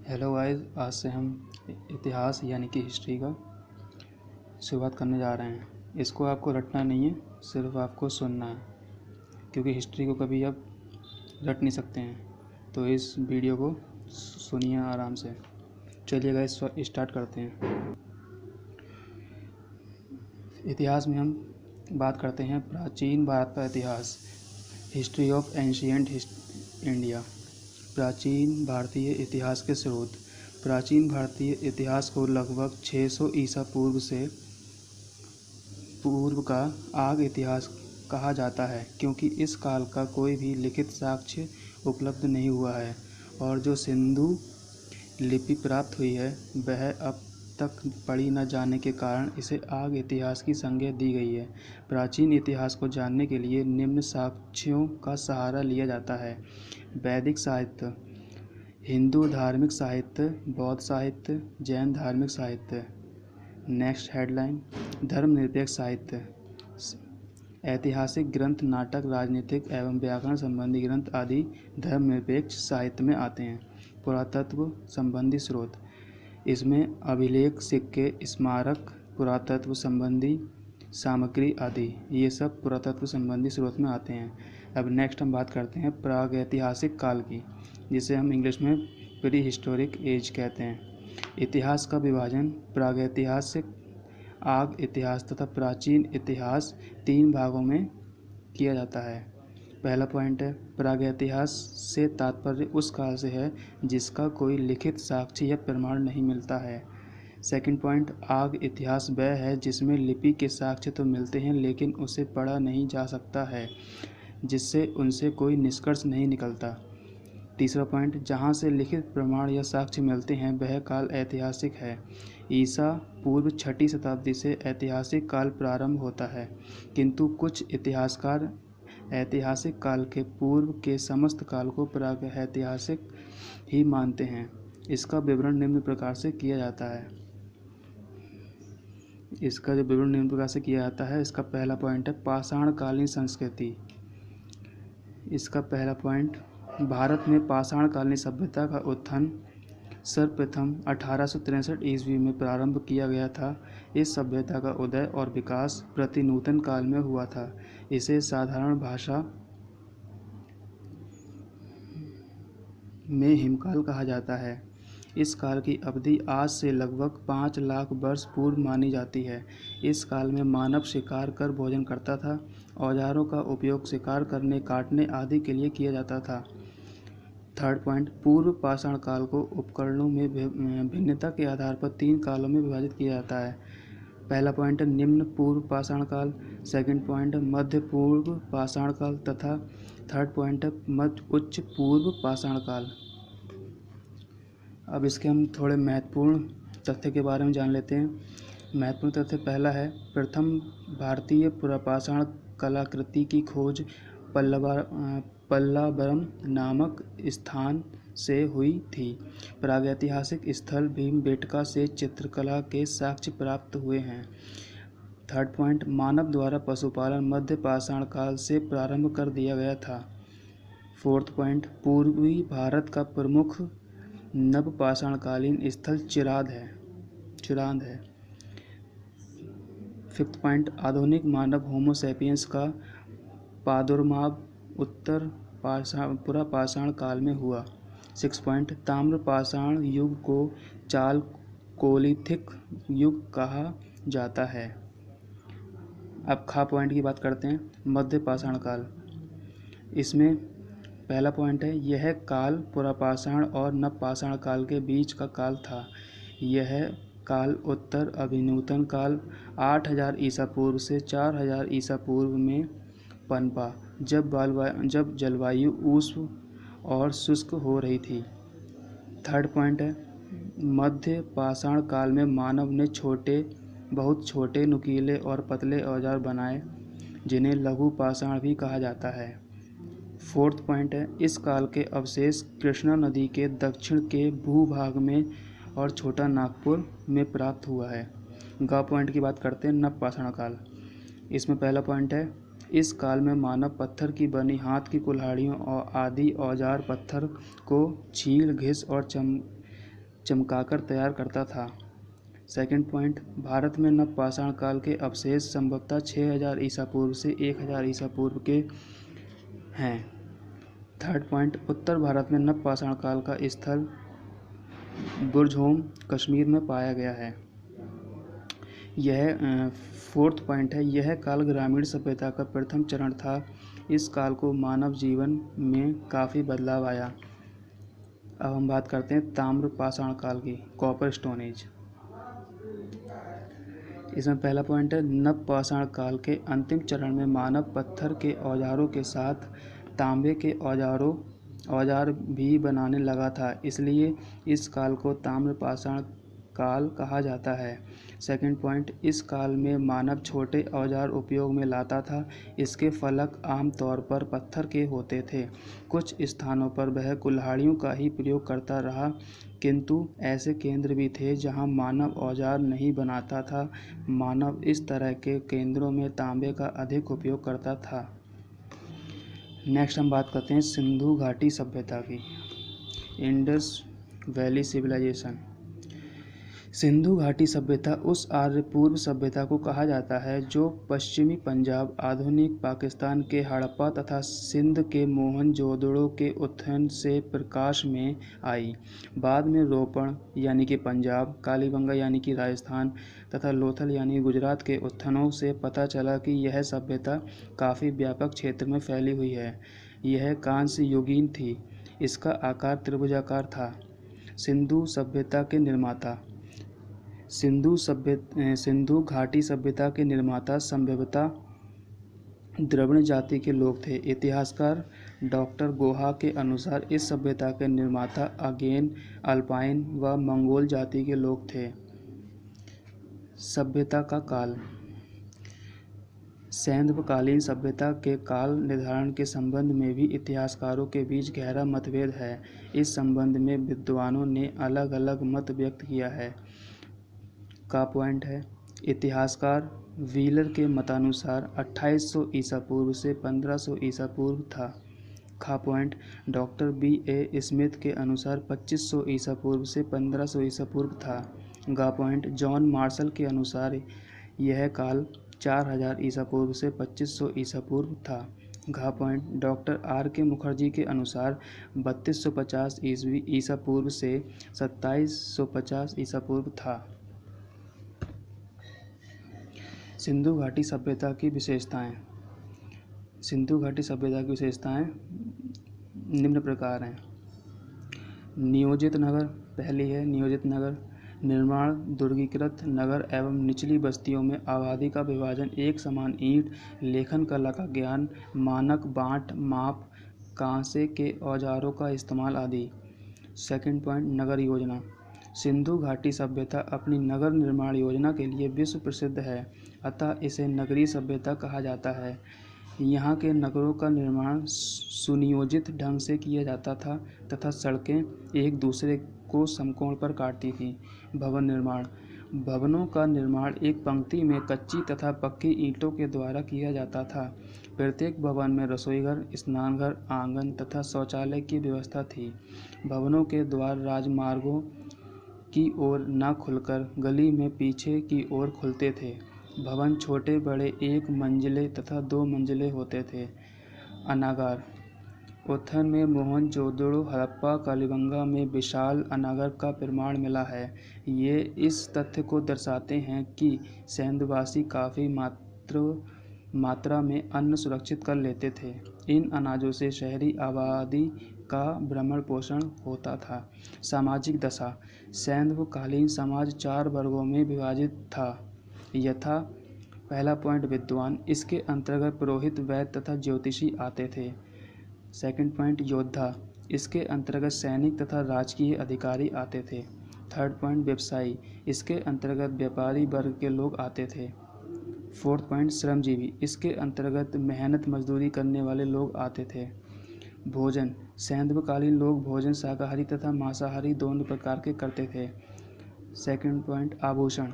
Hello guys, आज से हम इतिहास यानी कि हिस्ट्री का शुरुआत करने जा रहे हैं। इसको आपको रटना नहीं है, सिर्फ आपको सुनना है, क्योंकि हिस्ट्री को कभी आप रट नहीं सकते हैं। तो इस वीडियो को सुनिए आराम से। चलिए गाइस, स्टार्ट करते हैं। इतिहास में हम बात करते हैं प्राचीन भारत का इतिहास, हिस्ट्री ऑफ एंशियंट इंडिया। प्राचीन भारतीय इतिहास के स्रोत। प्राचीन भारतीय इतिहास को लगभग 600 ईसा पूर्व का आग इतिहास कहा जाता है, क्योंकि इस काल का कोई भी लिखित साक्ष्य उपलब्ध नहीं हुआ है और जो सिंधु लिपि प्राप्त हुई है वह अब तक पढ़ी न जाने के कारण इसे आग इतिहास की संज्ञा दी गई है। प्राचीन इतिहास को जानने के लिए निम्न साक्ष्यों का सहारा लिया जाता है। वैदिक साहित्य, हिंदू धार्मिक साहित्य, बौद्ध साहित्य, जैन धार्मिक साहित्य। नेक्स्ट हेडलाइन, धर्मनिरपेक्ष साहित्य। ऐतिहासिक ग्रंथ, नाटक, राजनीतिक एवं व्याकरण संबंधी ग्रंथ आदि धर्मनिरपेक्ष साहित्य में आते हैं। पुरातत्व संबंधी स्रोत, इसमें अभिलेख, सिक्के, स्मारक, पुरातत्व संबंधी सामग्री आदि, ये सब पुरातत्व संबंधी स्रोत में आते हैं। अब नेक्स्ट हम बात करते हैं प्रागैतिहासिक काल की, जिसे हम इंग्लिश में प्री हिस्टोरिक एज कहते हैं। इतिहास का विभाजन प्रागैतिहासिक, आग इतिहास तथा प्राचीन इतिहास 3 भागों में किया जाता है। पहला पॉइंट है, प्रागैतिहास से तात्पर्य उस काल से है जिसका कोई लिखित साक्ष्य या प्रमाण नहीं मिलता है। सेकंड पॉइंट, आग इतिहास वह है जिसमें लिपि के साक्ष्य तो मिलते हैं लेकिन उसे पढ़ा नहीं जा सकता है, जिससे उनसे कोई निष्कर्ष नहीं निकलता। तीसरा पॉइंट, जहाँ से लिखित प्रमाण या साक्ष्य मिलते हैं वह काल ऐतिहासिक है। ईसा पूर्व 6ठी शताब्दी से ऐतिहासिक काल प्रारंभ होता है, किंतु कुछ इतिहासकार ऐतिहासिक काल के पूर्व के समस्त काल को प्रागैतिहासिक ही मानते हैं। इसका विवरण निम्न प्रकार से किया जाता है। इसका पहला पॉइंट है पाषाणकालीन संस्कृति। इसका पहला पॉइंट, भारत में पाषाणकालीन सभ्यता का उत्थान सर्वप्रथम 1863 ईस्वी में प्रारंभ किया गया था। इस सभ्यता का उदय और विकास प्रतिनूतन काल में हुआ था। इसे साधारण भाषा में हिमकाल कहा जाता है। इस काल की अवधि आज से लगभग 5 लाख वर्ष पूर्व मानी जाती है। इस काल में मानव शिकार कर भोजन करता था। औजारों का उपयोग शिकार करने, काटने आदि के लिए किया जाता था। थर्ड पॉइंट, पूर्व पाषाण काल को उपकरणों में भिन्नता के आधार पर 3 कालों में विभाजित किया जाता है। पहला पॉइंट है निम्न पूर्व पाषाण काल, सेकंड पॉइंट है मध्य पूर्व पाषाण काल तथा थर्ड पॉइंट है मध्य उच्च पूर्व पाषाण काल। अब इसके हम थोड़े महत्वपूर्ण तथ्य के बारे में जान लेते हैं। महत्वपूर्ण तथ्य पहला है, प्रथम भारतीय पुरापाषाण कलाकृति की खोज पल्लावरम नामक स्थान से हुई थी। प्रागैतिहासिक स्थल भीमबेटका से चित्रकला के साक्ष्य प्राप्त हुए हैं। थर्ड पॉइंट, मानव द्वारा पशुपालन मध्य पाषाण काल से प्रारंभ कर दिया गया था। फोर्थ पॉइंट, पूर्वी भारत का प्रमुख नवपाषाणकालीन स्थल चिरांद है। फिफ्थ पॉइंट, आधुनिक मानव होमो सैपियंस का प्रादुर्भाव उत्तर पुरापाषाण काल में हुआ। 6 पॉइंट, ताम्रपाषाण युग को चालकोलिथिक युग कहा जाता है। अब खा पॉइंट की बात करते हैं, मध्य पाषाण काल। इसमें पहला पॉइंट है, यह काल पुरापाषाण और नवपाषाण काल के बीच का काल था। यह काल उत्तर अभिनूतन काल 8000 ईसा पूर्व से 4000 ईसा पूर्व में पनपा, जब जलवायु उष्ण और शुष्क हो रही थी। थर्ड पॉइंट है, मध्य पाषाण काल में मानव ने बहुत छोटे, नुकीले और पतले औजार बनाए, जिन्हें लघु पाषाण भी कहा जाता है। फोर्थ पॉइंट है, इस काल के अवशेष कृष्णा नदी के दक्षिण के भूभाग में और छोटा नागपुर में प्राप्त हुआ है। गा पॉइंट की बात करते हैं, नवपाषाण काल। इसमें पहला पॉइंट है, इस काल में मानव पत्थर की बनी हाथ की कुल्हाड़ियों और आदि औजार पत्थर को छील, घिस और चमकाकर तैयार करता था। सेकंड पॉइंट, भारत में नवपाषाण काल के अवशेष संभवतः 6000 ईसा पूर्व से 1000 ईसा पूर्व के हैं। थर्ड पॉइंट, उत्तर भारत में नवपाषाण काल का स्थल बुरज़होम कश्मीर में पाया गया है। यह फोर्थ पॉइंट है, यह काल ग्रामीण सभ्यता का प्रथम चरण था। इस काल को मानव जीवन में काफ़ी बदलाव आया। अब हम बात करते हैं ताम्र पाषाण काल की, कॉपर स्टोन एज। इसमें पहला पॉइंट है, नवपाषाण काल के अंतिम चरण में मानव पत्थर के औजारों के साथ तांबे के औजार भी बनाने लगा था, इसलिए इस काल को ताम्रपाषाण काल कहा जाता है। सेकंड पॉइंट, इस काल में मानव छोटे औजार उपयोग में लाता था। इसके फलक आमतौर पर पत्थर के होते थे। कुछ स्थानों पर वह कुल्हाड़ियों का ही प्रयोग करता रहा, किंतु ऐसे केंद्र भी थे जहां मानव औजार नहीं बनाता था। मानव इस तरह के केंद्रों में तांबे का अधिक उपयोग करता था। नेक्स्ट हम बात करते हैं सिंधु घाटी सभ्यता की, इंडस वैली सिविलाइजेशन। सिंधु घाटी सभ्यता उस आर्य पूर्व सभ्यता को कहा जाता है जो पश्चिमी पंजाब, आधुनिक पाकिस्तान के हड़प्पा तथा सिंध के मोहनजोदड़ो के उत्थान से प्रकाश में आई। बाद में रोपण यानी कि पंजाब, कालीबंगा यानी कि राजस्थान तथा लोथल यानी गुजरात के उत्थानों से पता चला कि यह सभ्यता काफ़ी व्यापक क्षेत्र में फैली हुई है। यह कांस्य युगीन थी। इसका आकार त्रिभुजाकार था। सिंधु सभ्यता के निर्माता, सिंधु घाटी सभ्यता के निर्माता संभवतः द्रविड़ जाति के लोग थे। इतिहासकार डॉक्टर गोहा के अनुसार इस सभ्यता के निर्माता अगेन, अल्पाइन व मंगोल जाति के लोग थे। सभ्यता का काल, सैंधवकालीन सभ्यता के काल निर्धारण के संबंध में भी इतिहासकारों के बीच गहरा मतभेद है। इस संबंध में विद्वानों ने अलग अलग मत व्यक्त किया है। का पॉइंट है, इतिहासकार व्हीलर के मतानुसार 2800 ईसा पूर्व से 1500 ईसा पूर्व था। खा पॉइंट, डॉक्टर B.A. स्मिथ के अनुसार 2500 ईसा पूर्व से 1500 ईसा पूर्व था। गा पॉइंट, जॉन मार्शल के अनुसार यह काल 4000 ईसा पूर्व से 2500 ईसा पूर्व था। घा पॉइंट, डॉक्टर R.K. मुखर्जी के अनुसार 3250 ईसा पूर्व से 2750 ईसा पूर्व था। सिंधु घाटी सभ्यता की विशेषताएं। सिंधु घाटी सभ्यता की विशेषताएं निम्न प्रकार हैं। नियोजित नगर, पहली है नियोजित नगर। निर्माण दुर्गीकृत नगर एवं निचली बस्तियों में आबादी का विभाजन, एक समान ईंट, लेखन कला का ज्ञान, मानक बाँट माप, कांसे के औजारों का इस्तेमाल आदि। सेकंड पॉइंट, नगर योजना। सिंधु घाटी सभ्यता अपनी नगर निर्माण योजना के लिए विश्व प्रसिद्ध है, अतः इसे नगरीय सभ्यता कहा जाता है। यहाँ के नगरों का निर्माण सुनियोजित ढंग से किया जाता था तथा सड़कें एक दूसरे को समकोण पर काटती थीं। भवन निर्माण, भवनों का निर्माण एक पंक्ति में कच्ची तथा पक्की ईंटों के द्वारा किया जाता था। प्रत्येक भवन में रसोईघर, स्नानघर, आंगन तथा शौचालय की व्यवस्था थी। भवनों के द्वार राजमार्गों की ओर न खुलकर गली में पीछे की ओर खुलते थे। भवन छोटे बड़े एक मंजिले तथा 2 मंजिले होते थे। अनागार, उत्थान में मोहनजोदड़ो, हड़प्पा, कालीबंगा में विशाल अनागार का प्रमाण मिला है। ये इस तथ्य को दर्शाते हैं कि सैंधवासी काफ़ी मात्रा में अन्न सुरक्षित कर लेते थे। इन अनाजों से शहरी आबादी का भरण पोषण होता था। सामाजिक दशा, सैंधवकालीन समाज 4 वर्गों में विभाजित था, यथा पहला पॉइंट विद्वान, इसके अंतर्गत पुरोहित, वैद्य तथा ज्योतिषी आते थे। सेकंड पॉइंट योद्धा, इसके अंतर्गत सैनिक तथा राजकीय अधिकारी आते थे। थर्ड पॉइंट व्यवसायी, इसके अंतर्गत व्यापारी वर्ग के लोग आते थे। फोर्थ पॉइंट श्रमजीवी, इसके अंतर्गत मेहनत मजदूरी करने वाले लोग आते थे। भोजन, सैंधवकालीन लोग भोजन शाकाहारी तथा मांसाहारी दोनों प्रकार के करते थे। सेकंड पॉइंट आभूषण,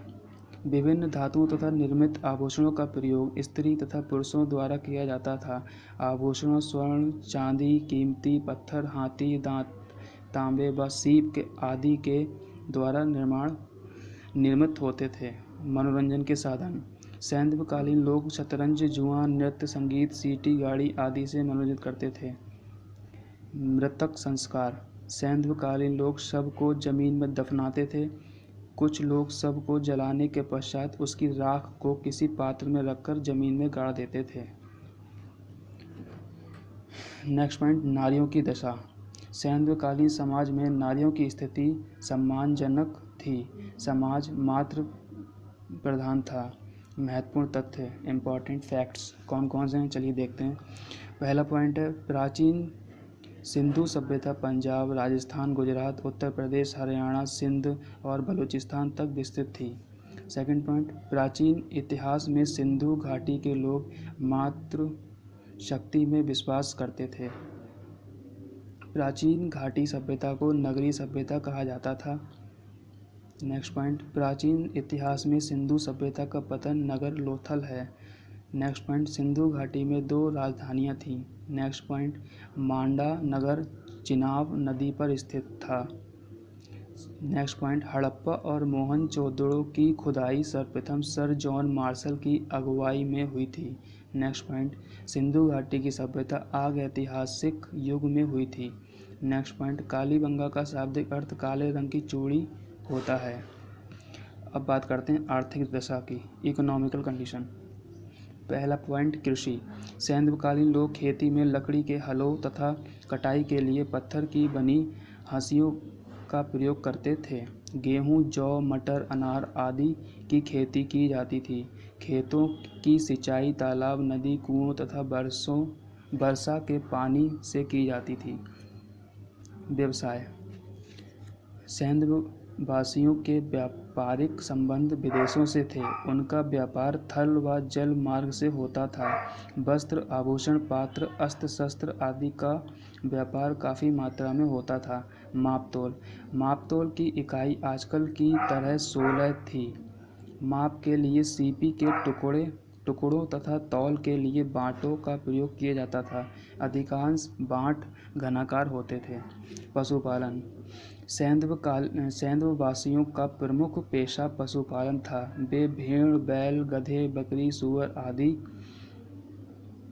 विभिन्न धातुओं तथा निर्मित आभूषणों का प्रयोग स्त्री तथा पुरुषों द्वारा किया जाता था। आभूषणों स्वर्ण, चांदी, कीमती पत्थर, हाथी दांत, तांबे व सीप के आदि के द्वारा निर्मित होते थे। मनोरंजन के साधन: सैंधवकालीन लोग शतरंज, जुआ, नृत्य, संगीत, सीटी गाड़ी आदि से मनोरंजित करते थे। मृतक संस्कार: सैंधवकालीन लोग शव को जमीन में दफनाते थे। कुछ लोग शव को जलाने के पश्चात उसकी राख को किसी पात्र में रखकर जमीन में गाड़ देते थे। नेक्स्ट पॉइंट, नारियों की दशा। सैंधवकालीन समाज में नारियों की स्थिति सम्मानजनक थी। समाज मातृ प्रधान था। महत्वपूर्ण तथ्य, इम्पॉर्टेंट फैक्ट्स कौन कौन से हैं, चलिए देखते हैं। पहला पॉइंट है, प्राचीन सिंधु सभ्यता पंजाब, राजस्थान, गुजरात, उत्तर प्रदेश, हरियाणा, सिंध और बलूचिस्तान तक विस्तृत थी। सेकंड पॉइंट, प्राचीन इतिहास में सिंधु घाटी के लोग मातृ शक्ति में विश्वास करते थे। प्राचीन घाटी सभ्यता को नगरी सभ्यता कहा जाता था। नेक्स्ट पॉइंट, प्राचीन इतिहास में सिंधु सभ्यता का पतन नगर लोथल है। नेक्स्ट पॉइंट, सिंधु घाटी में 2 राजधानियाँ थीं। नेक्स्ट पॉइंट, मांडा नगर चिनाब नदी पर स्थित था। नेक्स्ट पॉइंट, हड़प्पा और मोहनजोदड़ो की खुदाई सर्वप्रथम सर जॉन मार्शल की अगुवाई में हुई थी। नेक्स्ट पॉइंट, सिंधु घाटी की सभ्यता आग ऐतिहासिक युग में हुई थी। नेक्स्ट पॉइंट, कालीबंगा का शाब्दिक अर्थ काले रंग की चूड़ी होता है। अब बात करते हैं आर्थिक दशा की, इकोनॉमिकल कंडीशन। पहला पॉइंट, कृषि। सैंधवकालीन लोग खेती में लकड़ी के हलों तथा कटाई के लिए पत्थर की बनी हंसियों का प्रयोग करते थे। गेहूं, जौ, मटर, अनार आदि की खेती की जाती थी। खेतों की सिंचाई तालाब, नदी, कुओं तथा वर्षा के पानी से की जाती थी। व्यवसाय। सैंधववासियों के व्यापारिक संबंध विदेशों से थे। उनका व्यापार थल व जल मार्ग से होता था। वस्त्र, आभूषण, पात्र, अस्त्र शस्त्र आदि का व्यापार काफ़ी मात्रा में होता था। मापतोल। मापतोल की इकाई आजकल की तरह 16 थी। माप के लिए सीपी के टुकड़ों तथा तौल के लिए बाँटों का प्रयोग किया जाता था। अधिकांश बाँट घनाकार होते थे। पशुपालन। सैंधववासियों का प्रमुख पेशा पशुपालन था। वे भेड़, बैल, गधे, बकरी, सूअर आदि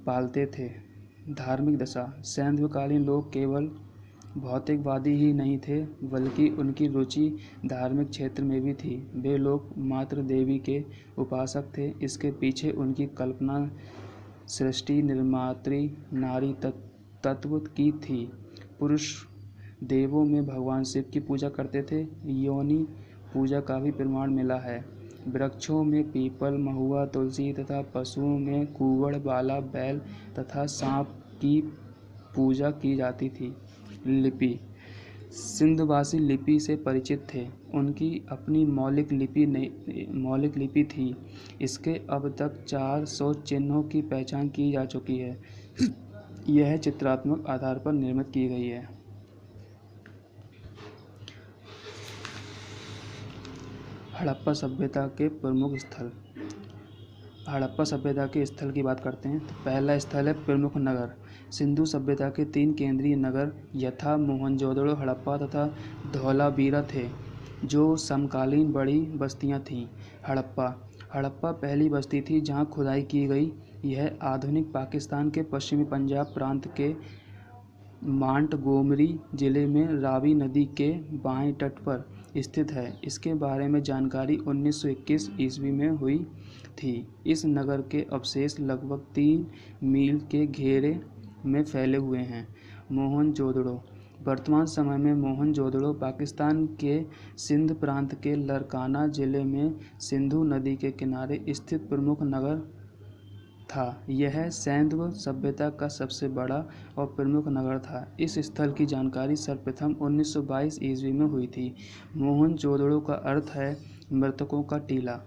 पालते थे। धार्मिक दशा। सैंधवकालीन लोग केवल भौतिकवादी ही नहीं थे, बल्कि उनकी रुचि धार्मिक क्षेत्र में भी थी। वे लोग मातृ देवी के उपासक थे। इसके पीछे उनकी कल्पना सृष्टि निर्मात्री नारी तत्व की थी। पुरुष देवों में भगवान शिव की पूजा करते थे। योनि पूजा का भी प्रमाण मिला है। वृक्षों में पीपल, महुआ, तुलसी तथा पशुओं में कुवड़, बाला, बैल तथा सांप की पूजा की जाती थी। लिपि। सिंधवासी लिपि से परिचित थे। उनकी अपनी मौलिक लिपि थी। इसके अब तक 400 चिन्हों की पहचान की जा चुकी है। यह चित्रात्मक आधार पर निर्मित की गई है। हड़प्पा सभ्यता के प्रमुख स्थल। हड़प्पा सभ्यता के स्थल की बात करते हैं तो पहला स्थल है प्रमुख नगर। सिंधु सभ्यता के 3 केंद्रीय नगर यथा मोहनजोदड़ो, हड़प्पा तथा धौलावीरा थे, जो समकालीन बड़ी बस्तियां थीं। हड़प्पा पहली बस्ती थी जहां खुदाई की गई। यह आधुनिक पाकिस्तान के पश्चिमी पंजाब प्रांत के मांटगोमरी जिले में रावी नदी के बाएं तट पर स्थित है। इसके बारे में जानकारी 1921 ईस्वी में हुई थी। इस नगर के अवशेष लगभग 3 मील के घेरे में फैले हुए हैं। मोहनजोदड़ो। वर्तमान समय में मोहनजोदड़ो पाकिस्तान के सिंध प्रांत के लरकाना जिले में सिंधु नदी के किनारे स्थित प्रमुख नगर था। यह सैंधव सभ्यता का सबसे बड़ा और प्रमुख नगर था। इस स्थल की जानकारी सर्वप्रथम 1922 ईस्वी में हुई थी। मोहनजोदड़ो का अर्थ है मृतकों का टीला।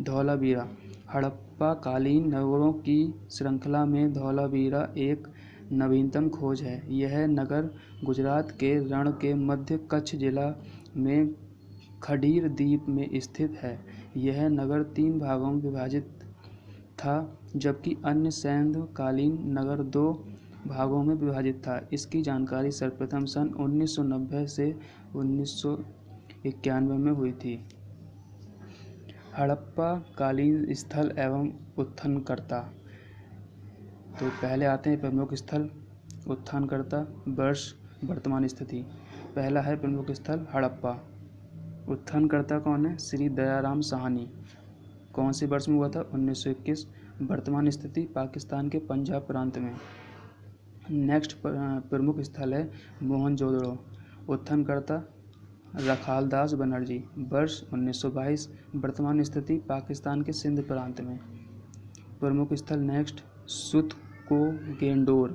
धौलावीरा। हड़प्पा कालीन नगरों की श्रृंखला में धौलावीरा एक नवीनतम खोज है। यह नगर गुजरात के रण के मध्य कच्छ जिला में खडीर द्वीप में स्थित है। यह नगर 3 भागों में विभाजित था, जबकि अन्य सैंधवकालीन नगर 2 भागों में विभाजित था। इसकी जानकारी सर्वप्रथम सन 1990 से 1991 में हुई थी। हड़प्पा कालीन स्थल एवं उत्खननकर्ता। तो पहले आते हैं प्रमुख स्थल, उत्खननकर्ता, वर्ष, वर्तमान स्थिति। पहला है प्रमुख स्थल हड़प्पा। उत्खननकर्ता कौन है? श्री दयाराम साहनी। कौन से वर्ष में हुआ था? 1921। वर्तमान स्थिति पाकिस्तान के पंजाब प्रांत में। नेक्स्ट प्रमुख स्थल है मोहनजोदड़ो। उत्खननकर्ता रखालदास बनर्जी। वर्ष 1922। वर्तमान स्थिति पाकिस्तान के सिंध प्रांत में। प्रमुख स्थल नेक्स्ट सुतकोगेंडोर।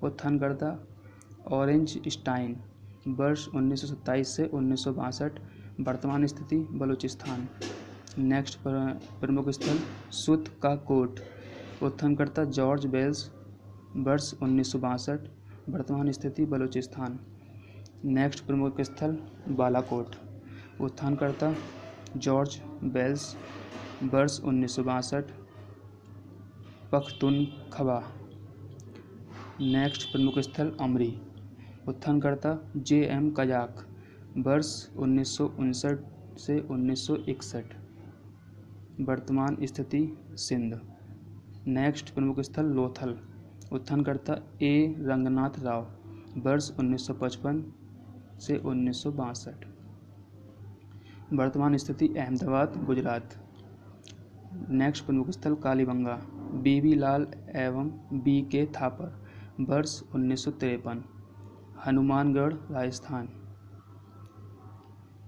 उत्खननकर्ता ऑरेंज स्टाइन। वर्ष 1927 से 1962। वर्तमान स्थिति बलूचिस्तान। नेक्स्ट प्रमुख स्थल सुत का कोट। उत्खननकर्ता George bells. वर्ष 1962। वर्तमान स्थिति बलूचिस्तान। नेक्स्ट प्रमुख स्थल बालाकोट। उत्खननकर्ता George bells. वर्ष 1962। पख्तूनख्वा। नेक्स्ट प्रमुख स्थल अमरी। उत्खननकर्ता JM कजाक। वर्ष 1959 से 1961। वर्तमान स्थिति सिंध। नेक्स्ट प्रमुख स्थल लोथल। उत्खननकर्ता A रंगनाथ राव। वर्ष 1955 से 1962। वर्तमान स्थिति अहमदाबाद गुजरात। नेक्स्ट प्रमुख स्थल कालीबंगा। BB लाल एवं BK थापर। वर्ष 1953। हनुमानगढ़ राजस्थान।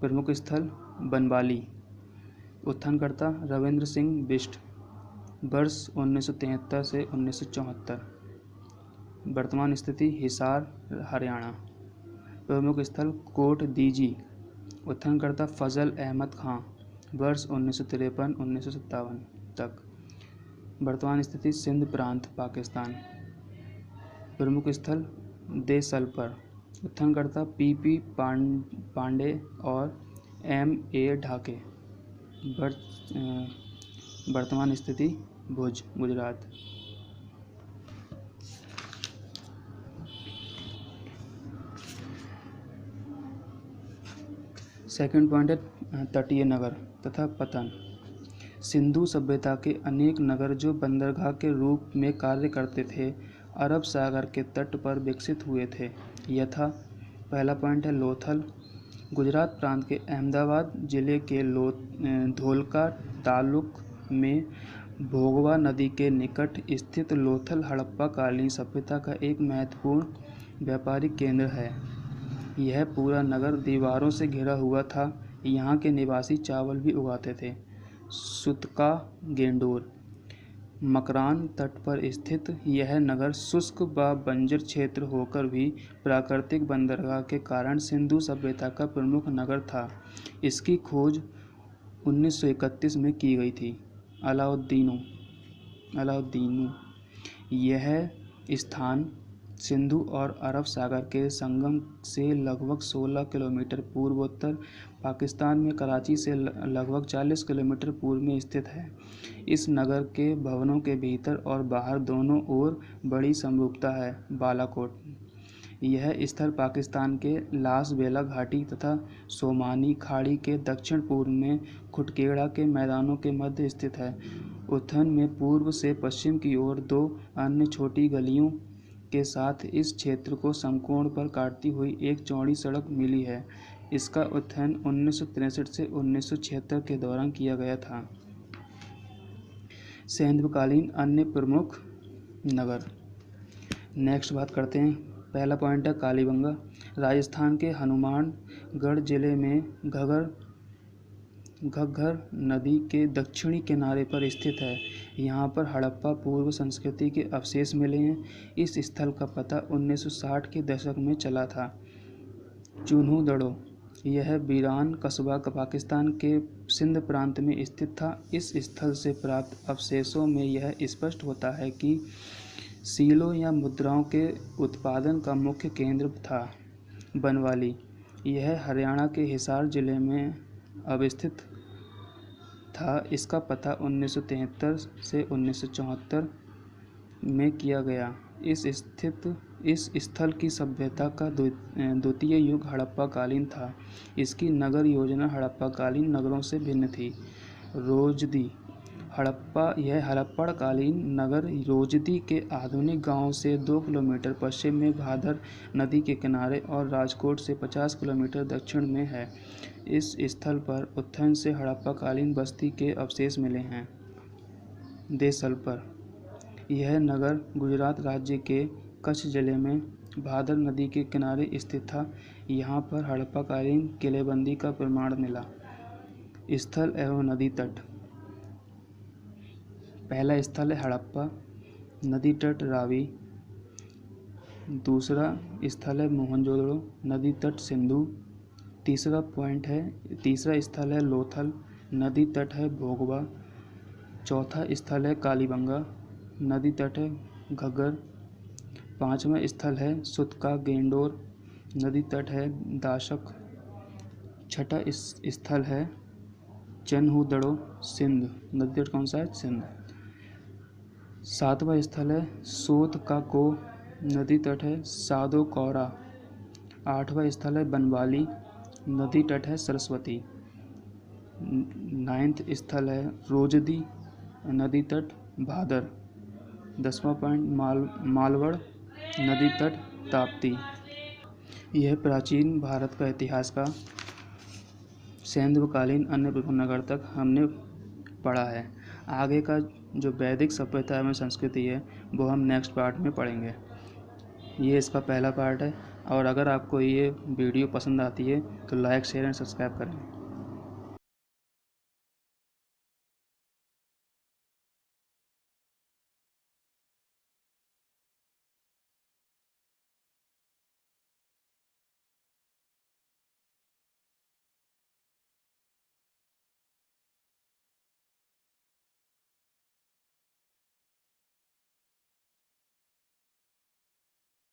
प्रमुख स्थल बनवाली। उत्खननकर्ता रविंद्र सिंह बिष्ट। वर्ष 1973 से 1974। वर्तमान स्थिति हिसार हरियाणा। प्रमुख स्थल कोट दीजी। उत्खननकर्ता फजल अहमद खां। वर्ष 1953-1957 तक। वर्तमान स्थिति सिंध प्रांत पाकिस्तान। प्रमुख स्थल देसलपर। उत्खननकर्ता PP पांडे और MA ढाके। वर्तमान स्थिति भुज गुजरात। सेकंड पॉइंट है तटीय नगर तथा पतन। सिंधु सभ्यता के अनेक नगर जो बंदरगाह के रूप में कार्य करते थे अरब सागर के तट पर विकसित हुए थे। यथा पहला पॉइंट है लोथल। गुजरात प्रांत के अहमदाबाद जिले के धोलका तालुक में भोगवा नदी के निकट स्थित लोथल हड़प्पा कालीन सभ्यता का एक महत्वपूर्ण व्यापारिक केंद्र है। यह पूरा नगर दीवारों से घिरा हुआ था। यहाँ के निवासी चावल भी उगाते थे। सुतका गेंडोर। मकरान तट पर स्थित यह नगर शुष्क व बंजर क्षेत्र होकर भी प्राकृतिक बंदरगाह के कारण सिंधु सभ्यता का प्रमुख नगर था। इसकी खोज 1931 में की गई थी। अलाउद्दीनो। यह स्थान सिंधु और अरब सागर के संगम से लगभग 16 किलोमीटर पूर्वोत्तर पाकिस्तान में कराची से लगभग 40 किलोमीटर पूर्व में स्थित है। इस नगर के भवनों के भीतर और बाहर दोनों ओर बड़ी समरूपता है। बालाकोट। यह स्थल पाकिस्तान के लास बेला घाटी तथा सोमानी खाड़ी के दक्षिण पूर्व में खुटकेड़ा के मैदानों के मध्य स्थित है। उत्थन में पूर्व से पश्चिम की ओर दो अन्य छोटी गलियों के साथ इस क्षेत्र को समकोण पर काटती हुई एक चौड़ी सड़क मिली है। इसका उत्खनन 1963 से 1976 के दौरान किया गया था। सैन्धकालीन अन्य प्रमुख नगर। नेक्स्ट बात करते हैं। पहला पॉइंट है कालीबंगा। राजस्थान के हनुमानगढ़ जिले में घग्गर नदी के दक्षिणी किनारे पर स्थित है। यहाँ पर हड़प्पा पूर्व संस्कृति के अवशेष मिले हैं। इस स्थल का पता 1960 के दशक में चला था। चुन्हू दड़ो। यह वीरान कस्बा पाकिस्तान के सिंध प्रांत में स्थित था। इस स्थल से प्राप्त अवशेषों में यह स्पष्ट होता है कि सीलों या मुद्राओं के उत्पादन का मुख्य केंद्र था। बनवाली। यह हरियाणा के हिसार जिले में अवस्थित था। इसका पता 1973 से 1974 में किया गया। इस स्थित इस स्थल की सभ्यता का द्वितीय युग हड़प्पा कालीन था। इसकी नगर योजना हड़प्पा कालीन नगरों से भिन्न थी। रोजदी हड़प्पा यह हड़प्पा कालीन नगर रोजदी के आधुनिक गांव से 2 किलोमीटर पश्चिम में भादर नदी के किनारे और राजकोट से 50 किलोमीटर दक्षिण में है। इस स्थल पर उत्खनन से हड़प्पा कालीन बस्ती के अवशेष मिले हैं। देसलपर यह नगर गुजरात राज्य के कच्छ जिले में भादर नदी के किनारे स्थित था। यहाँ पर हड़प्पा कालीन किलेबंदी का प्रमाण मिला। स्थल एवं नदी तट। पहला स्थल है हड़प्पा, नदी तट रावी। दूसरा स्थल है मोहनजोदड़ो, नदी तट सिंधु। तीसरा स्थल है लोथल, नदी तट है भोगवा। चौथा स्थल है कालीबंगा, नदी तट है घग्गर। पांचवा स्थल है सुतका गेंडोर, नदी तट है दाशक। छठा स्थल है चनहूदड़ो सिंध, नदी तट कौन सा है? सिंध। सातवां स्थल है सोत का को, नदी तट है सादो कौरा। आठवां स्थल है बनवाली, नदी तट है सरस्वती। 9वां स्थल है रोजदी, नदी तट भादर। 10वां पॉइंट मालवड़, नदी तट ताप्ती। यह प्राचीन भारत का इतिहास का सैंधवकालीन अन्य प्रमुख नगर तक हमने पढ़ा है। आगे का जो वैदिक सभ्यता एवं संस्कृति है वो हम नेक्स्ट पार्ट में पढ़ेंगे। ये इसका पहला पार्ट है। और अगर आपको ये वीडियो पसंद आती है तो लाइक, शेयर एंड सब्सक्राइब करें।